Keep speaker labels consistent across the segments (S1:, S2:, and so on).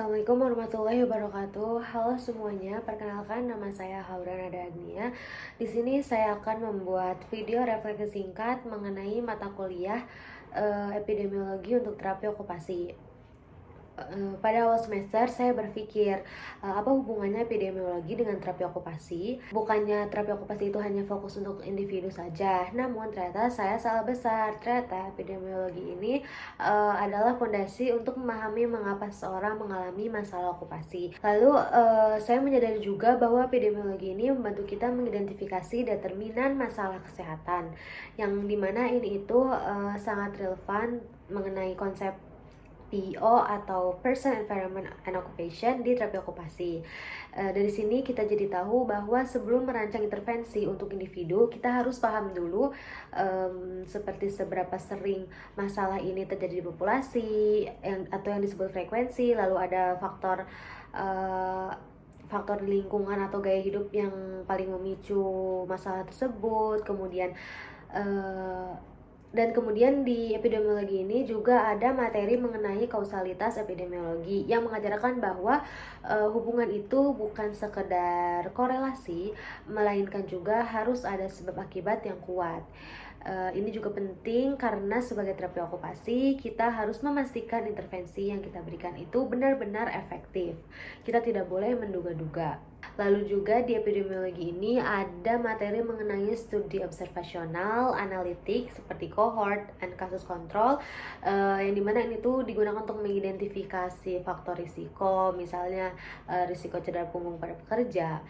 S1: Assalamualaikum warahmatullahi wabarakatuh. Halo semuanya, perkenalkan nama saya Haura Nada Agnia. Di sini saya akan membuat video refleksi singkat mengenai mata kuliah epidemiologi untuk terapi okupasi. Pada awal semester saya berpikir apa hubungannya epidemiologi dengan terapi okupasi. Bukannya terapi okupasi itu hanya fokus untuk individu saja, namun ternyata saya salah besar. Ternyata epidemiologi ini adalah fondasi untuk memahami mengapa seseorang mengalami masalah okupasi. Lalu saya menyadari juga bahwa epidemiologi ini membantu kita mengidentifikasi determinan masalah kesehatan, yang dimana ini itu sangat relevan mengenai konsep PO atau Person, Environment, and Occupation di terapi okupasi. Dari sini kita jadi tahu bahwa sebelum merancang intervensi untuk individu, kita harus paham dulu seperti seberapa sering masalah ini terjadi di populasi, atau yang disebut frekuensi, lalu ada faktor lingkungan atau gaya hidup yang paling memicu masalah tersebut. Dan kemudian di epidemiologi ini juga ada materi mengenai kausalitas epidemiologi yang mengajarkan bahwa hubungan itu bukan sekedar korelasi, melainkan juga harus ada sebab akibat yang kuat. Ini juga penting karena sebagai terapi okupasi kita harus memastikan intervensi yang kita berikan itu benar-benar efektif. Kita tidak boleh menduga-duga. Lalu juga di epidemiologi ini ada materi mengenai studi observasional, analitik seperti cohort dan kasus kontrol, yang dimana ini tuh digunakan untuk mengidentifikasi faktor risiko, misalnya risiko cedera punggung pada pekerja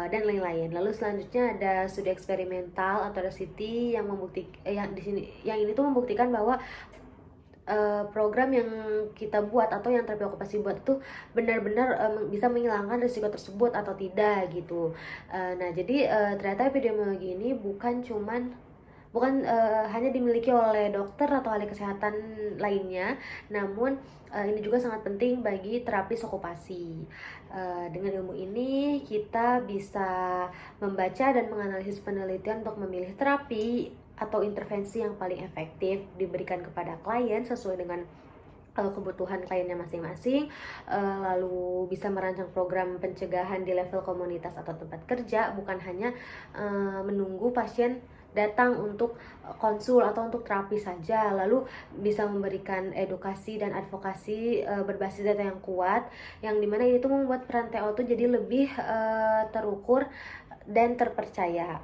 S1: dan lain-lain. Lalu selanjutnya ada studi eksperimental atau RCT yang ini tuh membuktikan bahwa program yang kita buat atau yang terapi okupasi buat itu benar-benar bisa menghilangkan risiko tersebut atau tidak gitu. Nah, jadi ternyata epidemiologi ini bukan hanya dimiliki oleh dokter atau ahli kesehatan lainnya, namun ini juga sangat penting bagi terapis okupasi. Dengan ilmu ini kita bisa membaca dan menganalisis penelitian untuk memilih terapi atau intervensi yang paling efektif diberikan kepada klien sesuai dengan kebutuhan kliennya masing-masing, lalu bisa merancang program pencegahan di level komunitas atau tempat kerja, bukan hanya menunggu pasien datang untuk konsul atau untuk terapi saja, lalu bisa memberikan edukasi dan advokasi berbasis data yang kuat, yang dimana itu membuat peran TO itu jadi lebih terukur dan terpercaya.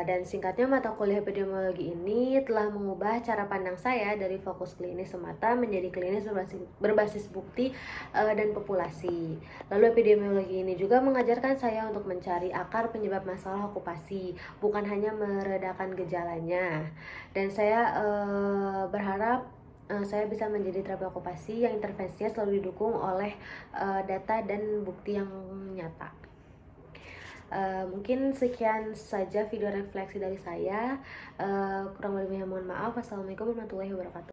S1: Dan singkatnya, mata kuliah epidemiologi ini telah mengubah cara pandang saya dari fokus klinis semata menjadi klinis berbasis bukti dan populasi. Lalu epidemiologi ini juga mengajarkan saya untuk mencari akar penyebab masalah okupasi, bukan hanya meredakan gejalanya. Dan saya berharap saya bisa menjadi terapi okupasi yang intervensinya selalu didukung oleh data dan bukti yang nyata. Mungkin sekian saja video refleksi dari saya. Kurang lebihnya mohon maaf. Wassalamualaikum warahmatullahi wabarakatuh.